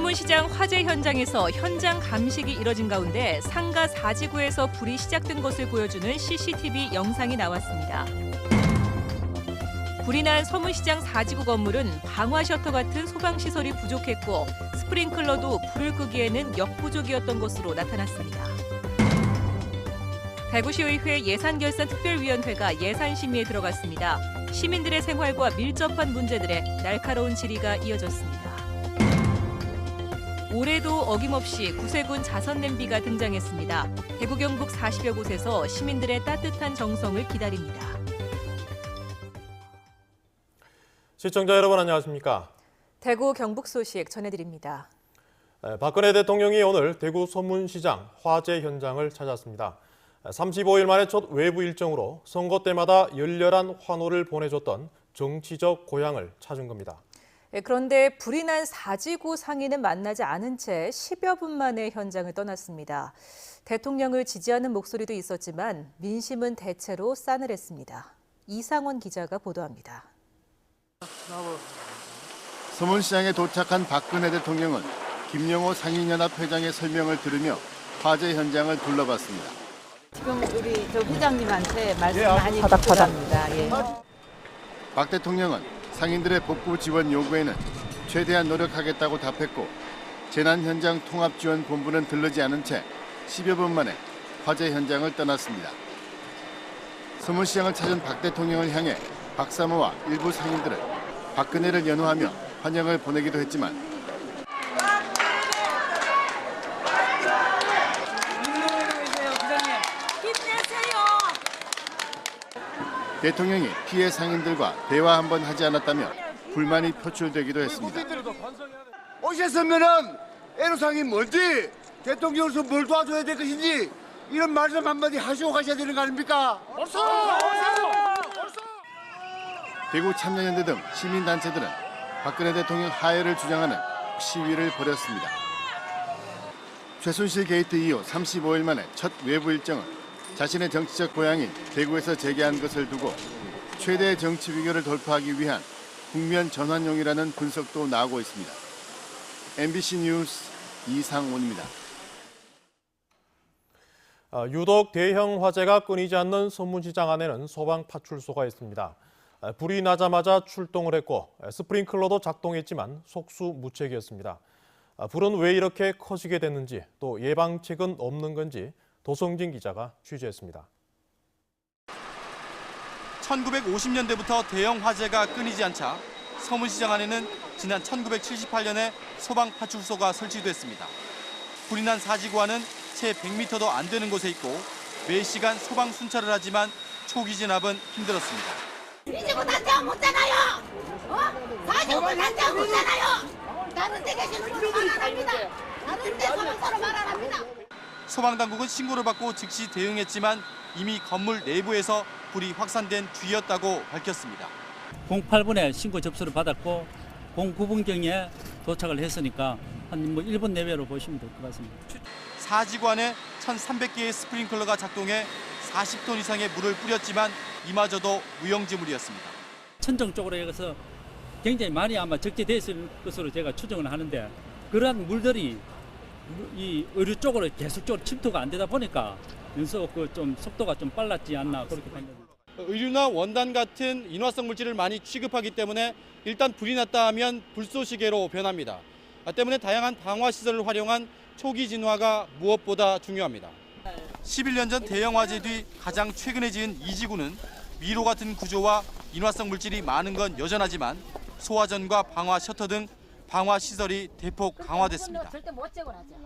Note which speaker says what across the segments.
Speaker 1: 소문시장 화재 현장에서 현장 감식이 이뤄진 가운데 상가 4지구에서 불이 시작된 것을 보여주는 CCTV 영상이 나왔습니다. 불이 난 서문시장 4지구 건물은 방화 셔터 같은 소방시설이 부족했고 스프링클러도 불을 끄기에는 역부족이었던 것으로 나타났습니다. 대구시의회 예산결산특별위원회가 예산심의에 들어갔습니다. 시민들의 생활과 밀접한 문제들에 날카로운 질의가 이어졌습니다. 올해도 어김없이 구세군 자선냄비가 등장했습니다. 대구 경북 40여 곳에서 시민들의 따뜻한 정성을 기다립니다.
Speaker 2: 시청자 여러분 안녕하십니까?
Speaker 1: 대구 경북 소식 전해드립니다.
Speaker 2: 박근혜 대통령이 오늘 대구 서문시장 화재 현장을 찾았습니다. 35일 만에 첫 외부 일정으로 선거 때마다 열렬한 환호를 보내줬던 정치적 고향을 찾은 겁니다.
Speaker 1: 그런데 불이 난 4지구 상인은 만나지 않은 채 10여 분 만에 현장을 떠났습니다. 대통령을 지지하는 목소리도 있었지만 민심은 대체로 싸늘했습니다. 이상원 기자가 보도합니다.
Speaker 3: 서문시장에 도착한 박근혜 대통령은 김영호 상인연합 회장의 설명을 들으며 화재 현장을 둘러봤습니다.
Speaker 4: 지금 우리 저 회장님한테 말씀 많이 듣고 갑니다. 예.
Speaker 3: 박 대통령은 상인들의 복구 지원 요구에는 최대한 노력하겠다고 답했고 재난현장통합지원본부는 들르지 않은 채 10여 분 만에 화재 현장을 떠났습니다. 서문시장을 찾은 박 대통령을 향해 박사모와 일부 상인들은 박근혜를 연호하며 환영을 보내기도 했지만 대통령이 피해 상인들과 대화 한번 하지 않았다며 불만이 표출되기도 했습니다.
Speaker 5: 오셨으면은 애로사항이 뭔지 대통령으로서 뭘 도와줘야 될 것인지 이런 말씀 한마디 하시고 가셔야 되는 거 아닙니까?
Speaker 3: 대구 참여연대 등 시민단체들은 박근혜 대통령 하야를 주장하는 시위를 벌였습니다. 최순실 게이트 이후 35일 만에 첫 외부 일정은 자신의 정치적 고향인 대구에서 재개한 것을 두고 최대 정치 위기를 돌파하기 위한 국면 전환용이라는 분석도 나오고 있습니다. MBC 뉴스 이상원입니다.
Speaker 2: 유독 대형 화재가 끊이지 않는 서문시장 안에는 소방파출소가 있습니다. 불이 나자마자 출동을 했고 스프링클러도 작동했지만 속수무책이었습니다. 불은 왜 이렇게 커지게 됐는지 또 예방책은 없는 건지 도성진 기자가 취재했습니다.
Speaker 6: 1950년대부터 대형 화재가 끊이지 않자 서문시장 안에는 지난 1978년에 소방파출소가 설치됐습니다. 불이 난 4지구와는 채 100m도 안 되는 곳에 있고 매 시간 소방 순찰을 하지만 초기 진압은 힘들었습니다.
Speaker 7: 2지구 단장 못잖아요. 4지구 단장 못잖아요. 다른 데 계시는 분은 말 안 합니다. 다른 데 소방서로 말 안 합니다.
Speaker 6: 소방당국은 신고를 받고 즉시 대응했지만 이미 건물 내부에서 불이 확산된 뒤였다고 밝혔습니다.
Speaker 8: 08분에 신고 접수를 받았고 09분경에 도착을 했으니까 한 1분 내외로 보시면 될 것 같습니다.
Speaker 6: 4지구 안에 1,300개의 스프링클러가 작동해 40톤 이상의 물을 뿌렸지만 이마저도 무용지물이었습니다.
Speaker 8: 천정 쪽으로 해서 굉장히 많이 아마 적재됐을 것으로 제가 추정을 하는데 그러한 물들이 이 의류 쪽으로 계속적으로 침투가 안 되다 보니까 연속 좀 속도가 좀 빨랐지 않나 그렇게 판단합니다.
Speaker 6: 의류나 원단 같은 인화성 물질을 많이 취급하기 때문에 일단 불이 났다 하면 불쏘시개로 변합니다. 때문에 다양한 방화 시설을 활용한 초기 진화가 무엇보다 중요합니다. 11년 전 대형 화재 뒤 가장 최근에 지은 2지구는 미로 같은 구조와 인화성 물질이 많은 건 여전하지만 소화전과 방화 셔터 등 방화 시설이 대폭 강화됐습니다.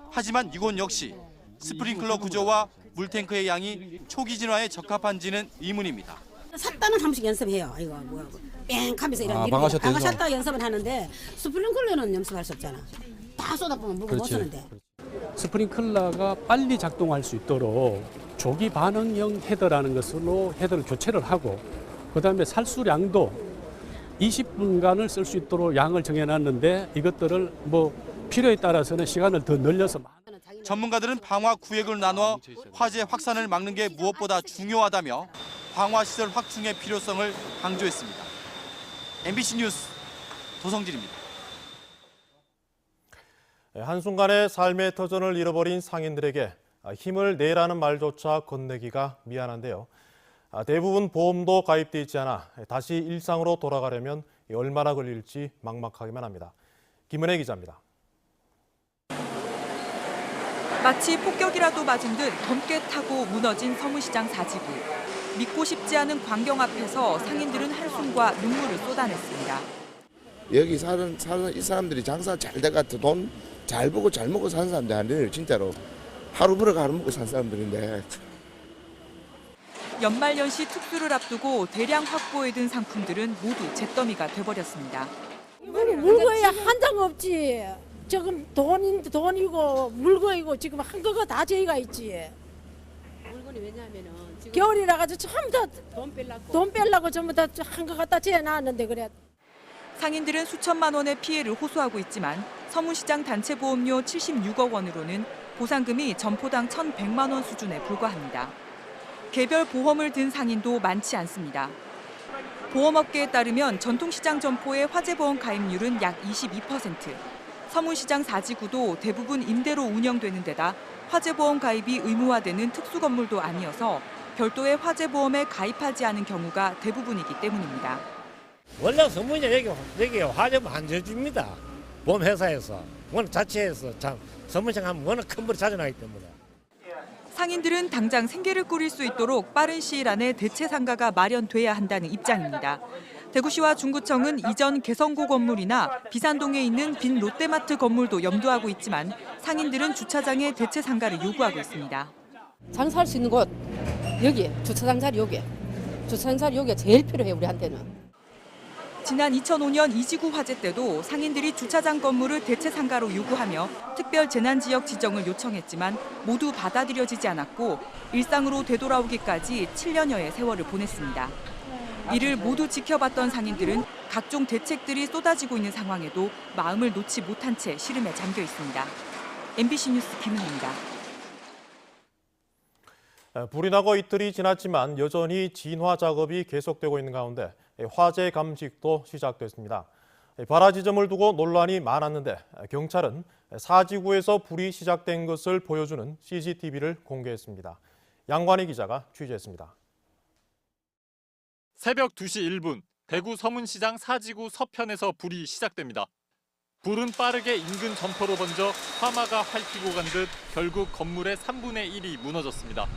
Speaker 6: 하지만 이곳 역시 스프링클러 구조와 물탱크의 양이 초기 진화에 적합한지는 의문입니다.
Speaker 9: 샀다는 한 번씩 연습해요. 이거 뭐야 뺑 하면서 이런
Speaker 10: 방화
Speaker 9: 샀다 연습을 하는데 스프링클러는 연습할 수 없잖아. 다 쏟아보면 물을 못 쓰는데.
Speaker 10: 스프링클러가 빨리 작동할 수 있도록 조기 반응형 헤더라는 것으로 헤더를 교체를 하고 그다음에 살수량도 20분간을 쓸 수 있도록 양을 정해놨는데 이것들을 필요에 따라서는 시간을 더 늘려서
Speaker 6: 전문가들은 방화 구역을 나눠 화재 확산을 막는 게 무엇보다 중요하다며 방화 시설 확충의 필요성을 강조했습니다. MBC 뉴스 도성진입니다.
Speaker 2: 한순간에 삶의 터전을 잃어버린 상인들에게 힘을 내라는 말조차 건네기가 미안한데요. 대부분 보험도 가입돼 있지 않아 다시 일상으로 돌아가려면 얼마나 걸릴지 막막하기만 합니다. 김은혜 기자입니다.
Speaker 11: 마치 폭격이라도 맞은 듯 검게 타고 무너진 서문시장 사지구. 믿고 싶지 않은 광경 앞에서 상인들은 한숨과 눈물을 쏟아냈습니다.
Speaker 12: 여기 사는 이 사람들이 장사 잘 돼가지고 돈 잘 벌고 잘 먹고 사는 사람들 아니에요. 진짜로 하루 벌어 하루 먹고 사는 사람들인데.
Speaker 11: 연말연시 특수를 앞두고 대량 확보에 든 상품들은 모두 잿더미가 돼버렸습니다.
Speaker 9: 물건이 한 장 없지. 지금 돈이고 물건이고 지금 한 거가 다 저희가 있지. 물건이 왜냐면은 지금 겨울이라 가지고 전부 다 돈 빼려고 전부 다 한 거 갖다 재놨는데 그래.
Speaker 11: 상인들은 수천만 원의 피해를 호소하고 있지만 서문시장 단체 보험료 76억 원으로는 보상금이 점포당 1,100만 원 수준에 불과합니다. 개별 보험을 든 상인도 많지 않습니다. 보험업계에 따르면 전통시장 점포의 화재보험 가입률은 약 22%. 서문시장 사지구도 대부분 임대로 운영되는 데다 화재보험 가입이 의무화되는 특수건물도 아니어서 별도의 화재보험에 가입하지 않은 경우가 대부분이기 때문입니다.
Speaker 13: 원래 서문시장 여기 화재보험 안 해줍니다. 보험회사에서, 워낙 자체에서 참 서문시장 하면 워낙 큰 벌이 자전하기 때문에.
Speaker 11: 상인들은 당장 생계를 꾸릴 수 있도록 빠른 시일 안에 대체 상가가 마련돼야 한다는 입장입니다. 대구시와 중구청은 이전 개성고 건물이나 비산동에 있는 빈 롯데마트 건물도 염두하고 있지만 상인들은 주차장에 대체 상가를 요구하고 있습니다.
Speaker 14: 장사할 수 있는 곳 여기 주차장 자리 여기가 제일 필요해요 우리한테는.
Speaker 11: 지난 2005년 이지구 화재 때도 상인들이 주차장 건물을 대체 상가로 요구하며 특별 재난지역 지정을 요청했지만 모두 받아들여지지 않았고 일상으로 되돌아오기까지 7년여의 세월을 보냈습니다. 이를 모두 지켜봤던 상인들은 각종 대책들이 쏟아지고 있는 상황에도 마음을 놓지 못한 채 시름에 잠겨 있습니다. MBC 뉴스 김은혜입니다.
Speaker 2: 불이 나고 이틀이 지났지만 여전히 진화 작업이 계속되고 있는 가운데 화재 감식도 시작됐습니다. 발화 지점을 두고 논란이 많았는데 경찰은 사지구에서 불이 시작된 것을 보여주는 CCTV를 공개했습니다. 양관희 기자가 취재했습니다.
Speaker 15: 새벽 2시 1분 대구 서문시장 사지구 서편에서 불이 시작됩니다. 불은 빠르게 인근 점포로 번져 화마가 핥히고 간 듯 결국 건물의 3분의 1이 무너졌습니다.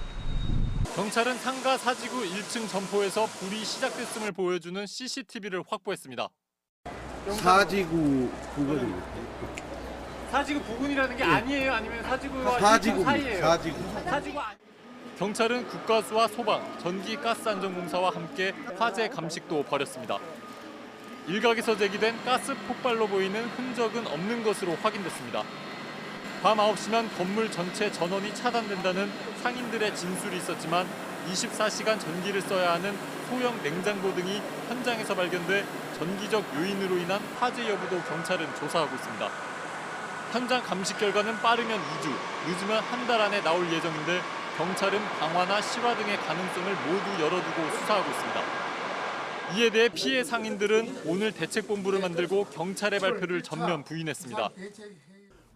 Speaker 15: 경찰은 상가 사지구 1층 점포에서 불이 시작됐음을 보여주는 CCTV를 확보했습니다.
Speaker 5: 사지구 부근입니다.
Speaker 15: 사지구 부근이라는 게 아니에요? 아니면 사지구와
Speaker 5: 사지구입니다.
Speaker 15: 사이예요? 사지구 경찰은 국가수와 소방, 전기 가스 안전공사와 함께 화재 감식도 벌였습니다. 일각에서 제기된 가스 폭발로 보이는 흔적은 없는 것으로 확인됐습니다. 밤 9시면 건물 전체 전원이 차단된다는 상인들의 진술이 있었지만 24시간 전기를 써야 하는 소형 냉장고 등이 현장에서 발견돼 전기적 요인으로 인한 화재 여부도 경찰은 조사하고 있습니다. 현장 감식 결과는 빠르면 2주, 늦으면 한 달 안에 나올 예정인데 경찰은 방화나 실화 등의 가능성을 모두 열어두고 수사하고 있습니다. 이에 대해 피해 상인들은 오늘 대책본부를 만들고 경찰의 발표를 전면 부인했습니다.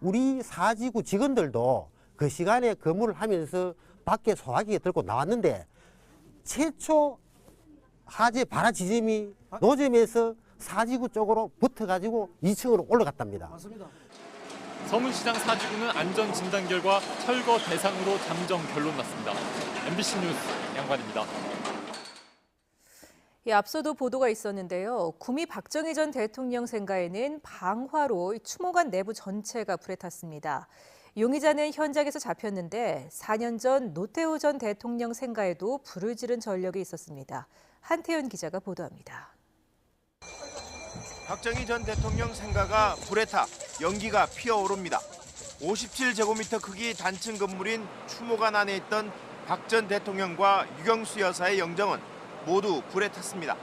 Speaker 16: 우리 사지구 직원들도 그 시간에 근무를 하면서 밖에 소화기에 들고 나왔는데 최초 화재 발화 지점이 노점에서 사지구 쪽으로 붙어가지고 2층으로 올라갔답니다.
Speaker 15: 맞습니다. 서문시장 사지구는 안전 진단 결과 철거 대상으로 잠정 결론 났습니다. MBC 뉴스 양관입니다.
Speaker 1: 앞서도 보도가 있었는데요. 구미 박정희 전 대통령 생가에는 방화로 추모관 내부 전체가 불에 탔습니다. 용의자는 현장에서 잡혔는데 4년 전 노태우 전 대통령 생가에도 불을 지른 전력이 있었습니다. 한태현 기자가 보도합니다.
Speaker 17: 박정희 전 대통령 생가가 불에 타 연기가 피어오릅니다. 57제곱미터 크기 단층 건물인 추모관 안에 있던 박 전 대통령과 유경수 여사의 영정은 모두 불에 탔습니다.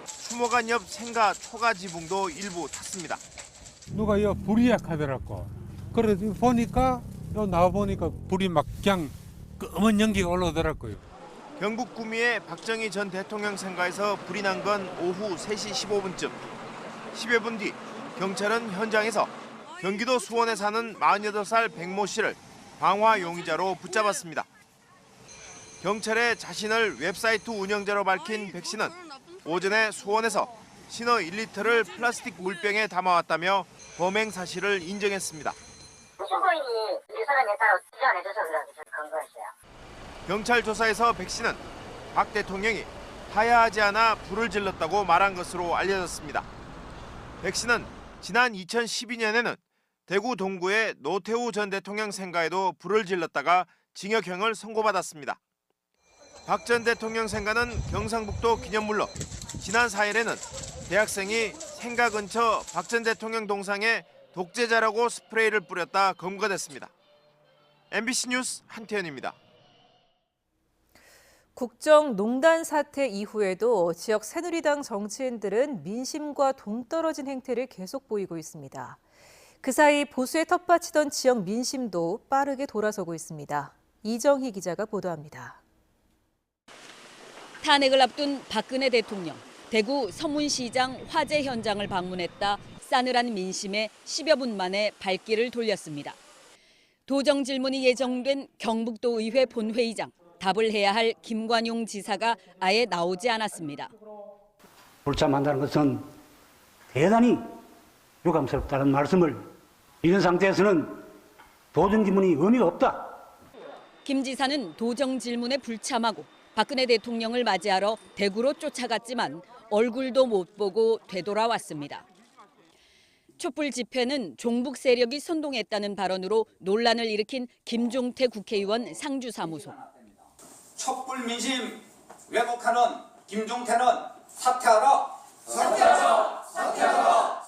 Speaker 17: 추모관 옆 생가 초가 지붕도 일부 탔습니다.
Speaker 18: 누가 여 불이 약하더라고. 그래서 보니까 요 나와 보니까 불이 막 그냥 검은 연기가 올라오더라고요.
Speaker 17: 경북 구미의 박정희 전 대통령 생가에서 불이 난 건 오후 3시 15분쯤. 10여 분 뒤 경찰은 현장에서 경기도 수원에 사는 48살 백모 씨를 방화 용의자로 붙잡았습니다. 경찰에 자신을 웹사이트 운영자로 밝힌 백 씨는 오전에 수원에서 신어 1리터를 플라스틱 물병에 담아왔다며 범행 사실을 인정했습니다.
Speaker 7: 신고인이 이 사람에 따라 지원해줘서 그런 거였어요.
Speaker 17: 경찰 조사에서 백 씨는 박 대통령이 하야하지 않아 불을 질렀다고 말한 것으로 알려졌습니다. 백 씨는 지난 2012년에는 대구 동구의 노태우 전 대통령 생가에도 불을 질렀다가 징역형을 선고받았습니다. 박 전 대통령 생가는 경상북도 기념물로 지난 4일에는 대학생이 생가 근처 박 전 대통령 동상에 독재자라고 스프레이를 뿌렸다 검거가 됐습니다. MBC 뉴스 한태현입니다.
Speaker 1: 국정농단 사태 이후에도 지역 새누리당 정치인들은 민심과 동떨어진 행태를 계속 보이고 있습니다. 그 사이 보수의 텃밭이던 지역 민심도 빠르게 돌아서고 있습니다. 이정희 기자가 보도합니다.
Speaker 19: 탄핵을 앞둔 박근혜 대통령, 대구 서문시장 화재 현장을 방문했다 싸늘한 민심에 10여 분 만에 발길을 돌렸습니다. 도정 질문이 예정된 경북도의회 본회의장, 답을 해야 할 김관용 지사가 아예 나오지 않았습니다.
Speaker 20: 불참한다는 것은 대단히 유감스럽다는 말씀을 이런 상태에서는 도정 질문이 의미가 없다.
Speaker 19: 김 지사는 도정 질문에 불참하고 박근혜 대통령을 맞이하러 대구로 쫓아갔지만 얼굴도 못 보고 되돌아왔습니다. 촛불 집회는 종북 세력이 선동했다는 발언으로 논란을 일으킨 김종태 국회의원 상주사무소.
Speaker 21: 촛불 민심 왜곡하는 김종태는 사퇴하라. 사퇴하라. 사퇴하라.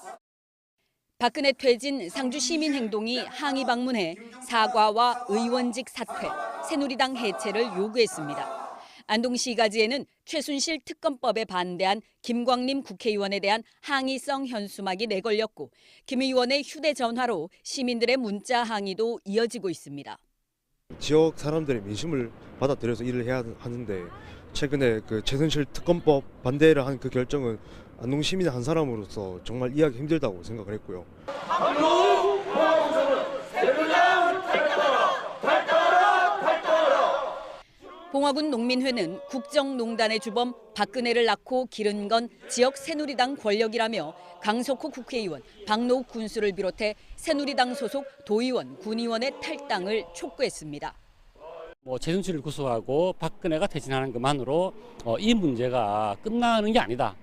Speaker 19: 박근혜 퇴진 상주 시민행동이 항의 방문해 사과와 의원직 사퇴, 새누리당 해체를 요구했습니다. 안동시가지에는 최순실 특검법에 반대한 김광림 국회의원에 대한 항의성 현수막이 내걸렸고 김 의원의 휴대전화로 시민들의 문자 항의도 이어지고 있습니다.
Speaker 22: 지역 사람들의 민심을 받아들여서 일을 해야 하는데 최근에 그 최순실 특검법 반대를 한 그 결정은 안동 시민 한 사람으로서 정말 이해하기 힘들다고 생각을 했고요.
Speaker 19: 봉화군 농민회는 국정농단의 주범 박근혜를 낳고 기른 건 지역 새누리당 권력이라며 강석호 국회의원, 박노욱 군수를 비롯해 새누리당 소속 도의원, 군의원의 탈당을 촉구했습니다.
Speaker 10: 최순실을 구속하고 박근혜가 퇴진하는 것만으로 이 문제가 끝나는 게 아니다.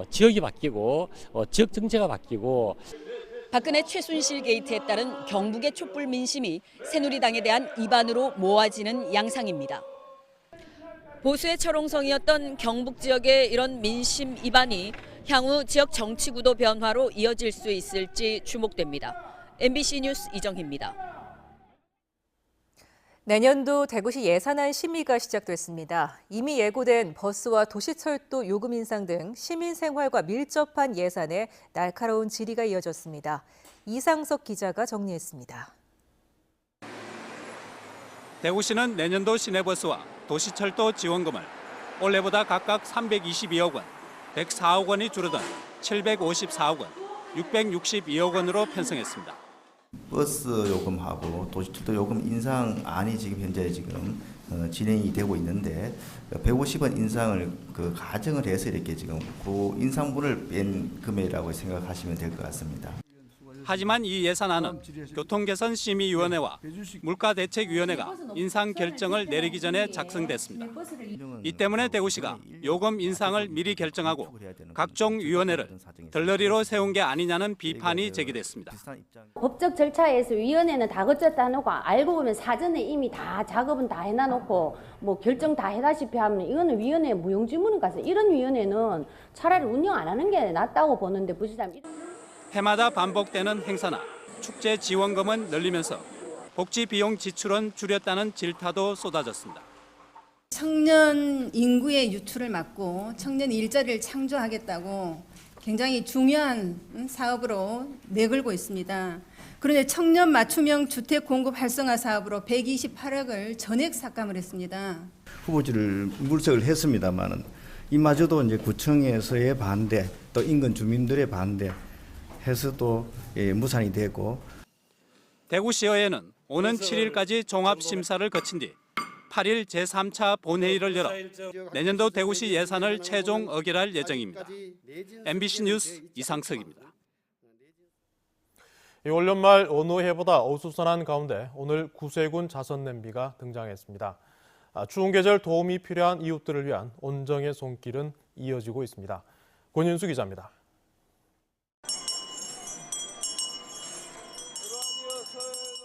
Speaker 10: 지역이 바뀌고 지역 정체가 바뀌고
Speaker 19: 박근혜 최순실 게이트에 따른 경북의 촛불 민심이 새누리당에 대한 이반으로 모아지는 양상입니다. 보수의 철옹성이었던 경북 지역의 이런 민심 이반이 향후 지역 정치 구도 변화로 이어질 수 있을지 주목됩니다. MBC 뉴스 이정희입니다.
Speaker 1: 내년도 대구시 예산안 심의가 시작됐습니다. 이미 예고된 버스와 도시철도 요금 인상 등 시민 생활과 밀접한 예산에 날카로운 질의가 이어졌습니다. 이상석 기자가 정리했습니다.
Speaker 23: 대구시는 내년도 시내버스와 도시철도 지원금을 올해보다 각각 322억 원, 104억 원이 줄어든 754억 원, 662억 원으로 편성했습니다.
Speaker 24: 버스 요금하고 도시철도 요금 인상안이 지금 현재 진행이 되고 있는데 150원 인상을 가정을 해서 이렇게 지금 그 인상분을 뺀 금액이라고 생각하시면 될 것 같습니다.
Speaker 23: 하지만 이 예산안은 교통개선심의위원회와 물가대책위원회가 인상 결정을 내리기 전에 작성됐습니다. 이 때문에 대구시가 요금 인상을 미리 결정하고 각종 위원회를 덜러리로 세운 게 아니냐는 비판이 제기됐습니다.
Speaker 25: 법적 절차에서 위원회는 다 거쳤다 해놓고 알고 보면 사전에 이미 다 작업은 다 해놔놓고 뭐 결정 다 해다시피 하면 이거는 위원회 무용지물인 것 같아요. 이런 위원회는 차라리 운영 안 하는 게 낫다고 보는데 부시장.
Speaker 23: 해마다 반복되는 행사나 축제 지원금은 늘리면서 복지 비용 지출은 줄였다는 질타도 쏟아졌습니다.
Speaker 26: 청년 인구의 유출을 막고 청년 일자리를 창조하겠다고 굉장히 중요한 사업으로 내걸고 있습니다. 그런데 청년 맞춤형 주택 공급 활성화 사업으로 128억을 전액 삭감을 했습니다.
Speaker 27: 후보지를 물색을 했습니다만은 이마저도 이제 구청에서의 반대, 또 인근 주민들의 반대,
Speaker 24: 해서도 무산이 되고.
Speaker 23: 대구시의회는 오는 7일까지 종합심사를 거친 뒤 8일 제3차 본회의를 열어 내년도 대구시 예산을 최종 의결할 예정입니다. MBC 뉴스 이상석입니다.
Speaker 2: 올 연말 어느 해보다 어수선한 가운데 오늘 구세군 자선냄비가 등장했습니다. 추운 계절 도움이 필요한 이웃들을 위한 온정의 손길은 이어지고 있습니다. 권윤수 기자입니다.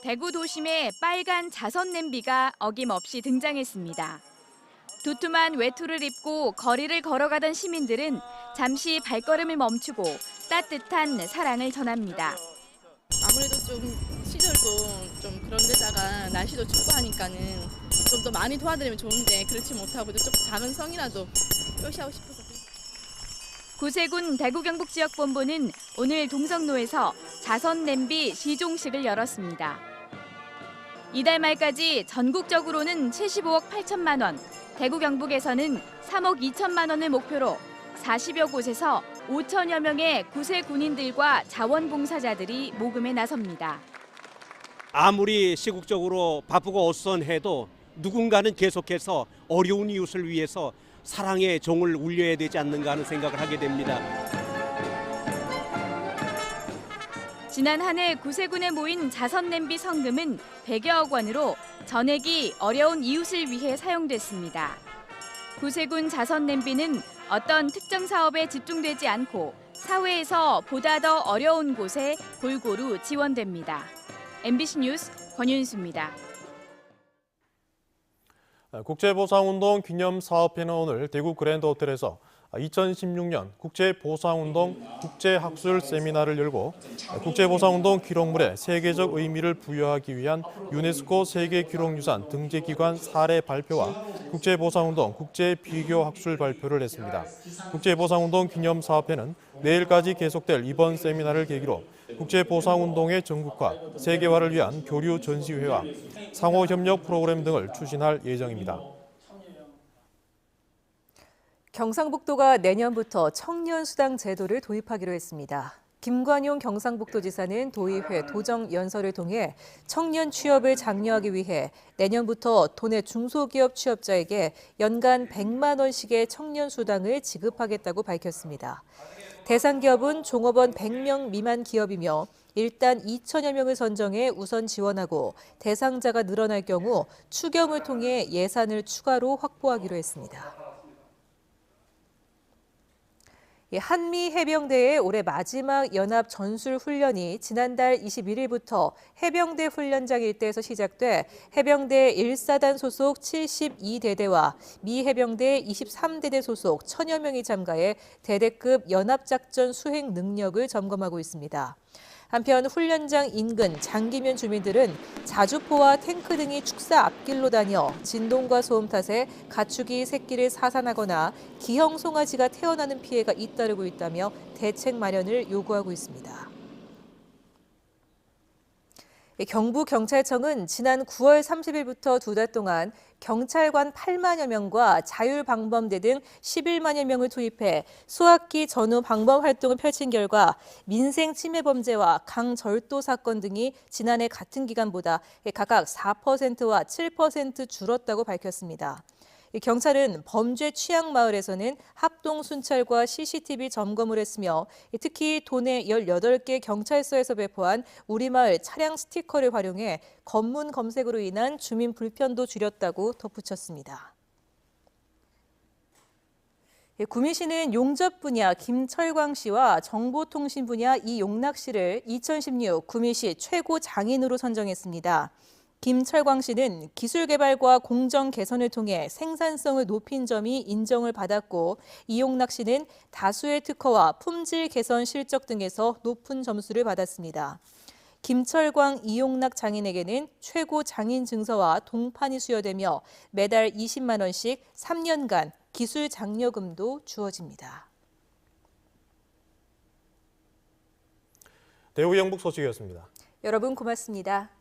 Speaker 3: 대구 도심에 빨간 자선 냄비가 어김없이 등장했습니다. 두툼한 외투를 입고 거리를 걸어가던 시민들은 잠시 발걸음을 멈추고 따뜻한 사랑을 전합니다.
Speaker 4: 아무래도 좀 시설도 좀 그런 데다가 날씨도 춥고 하니까는 좀 더 많이 도와드리면 좋은데 그렇지 못하고 좀 작은 성이라도 표시하고 싶어서.
Speaker 3: 구세군 대구경북지역본부는 오늘 동성로에서 자선 냄비 시종식을 열었습니다. 이달 말까지 전국적으로는 75억 8천만 원, 대구 경북에서는 3억 2천만 원을 목표로 40여 곳에서 5천여 명의 구세 군인들과 자원봉사자들이 모금에 나섭니다.
Speaker 6: 아무리 시국적으로 바쁘고 어수선해도 누군가는 계속해서 어려운 이웃을 위해서 사랑의 종을 울려야 되지 않는가 하는 생각을 하게 됩니다.
Speaker 3: 지난 한 해 구세군에 모인 자선냄비 성금은 100여억 원으로 전액이 어려운 이웃을 위해 사용됐습니다. 구세군 자선냄비는 어떤 특정 사업에 집중되지 않고 사회에서 보다 더 어려운 곳에 골고루 지원됩니다. MBC 뉴스 권윤수입니다.
Speaker 2: 국제보상운동 기념사업회는 오늘 대구 그랜드호텔에서 2016년 국제보상운동 국제학술 세미나를 열고 국제보상운동 기록물에 세계적 의미를 부여하기 위한 유네스코 세계기록유산 등재기관 사례 발표와 국제보상운동 국제비교학술 발표를 했습니다. 국제보상운동 기념사업회는 내일까지 계속될 이번 세미나를 계기로 국제보상운동의 전국화, 세계화를 위한 교류 전시회와 상호협력 프로그램 등을 추진할 예정입니다.
Speaker 1: 경상북도가 내년부터 청년수당 제도를 도입하기로 했습니다. 김관용 경상북도지사는 도의회 도정연설을 통해 청년 취업을 장려하기 위해 내년부터 도내 중소기업 취업자에게 연간 100만 원씩의 청년수당을 지급하겠다고 밝혔습니다. 대상 기업은 종업원 100명 미만 기업이며 일단 2천여 명을 선정해 우선 지원하고 대상자가 늘어날 경우 추경을 통해 예산을 추가로 확보하기로 했습니다. 한미 해병대의 올해 마지막 연합 전술 훈련이 지난달 21일부터 해병대 훈련장 일대에서 시작돼 해병대 1사단 소속 72대대와 미 해병대 23대대 소속 1000여 명이 참가해 대대급 연합작전 수행 능력을 점검하고 있습니다. 한편 훈련장 인근 장기면 주민들은 자주포와 탱크 등이 축사 앞길로 다녀 진동과 소음 탓에 가축이 새끼를 사산하거나 기형 송아지가 태어나는 피해가 잇따르고 있다며 대책 마련을 요구하고 있습니다. 경북경찰청은 지난 9월 30일부터 2달 동안 경찰관 8만여 명과 자율방범대 등 11만여 명을 투입해 수학기 전후 방범 활동을 펼친 결과 민생 침해 범죄와 강절도 사건 등이 지난해 같은 기간보다 각각 4%와 7% 줄었다고 밝혔습니다. 경찰은 범죄 취약 마을에서는 합동 순찰과 CCTV 점검을 했으며 특히 도내 18개 경찰서에서 배포한 우리마을 차량 스티커를 활용해 검문 검색으로 인한 주민 불편도 줄였다고 덧붙였습니다. 구미시는 용접 분야 김철광 씨와 정보통신 분야 이용락 씨를 2016 구미시 최고 장인으로 선정했습니다. 김철광 씨는 기술 개발과 공정 개선을 통해 생산성을 높인 점이 인정을 받았고 이용락 씨는 다수의 특허와 품질 개선 실적 등에서 높은 점수를 받았습니다. 김철광, 이용락 장인에게는 최고 장인 증서와 동판이 수여되며 매달 20만 원씩 3년간 기술 장려금도 주어집니다.
Speaker 2: 대구 영북 소식이었습니다.
Speaker 1: 여러분 고맙습니다.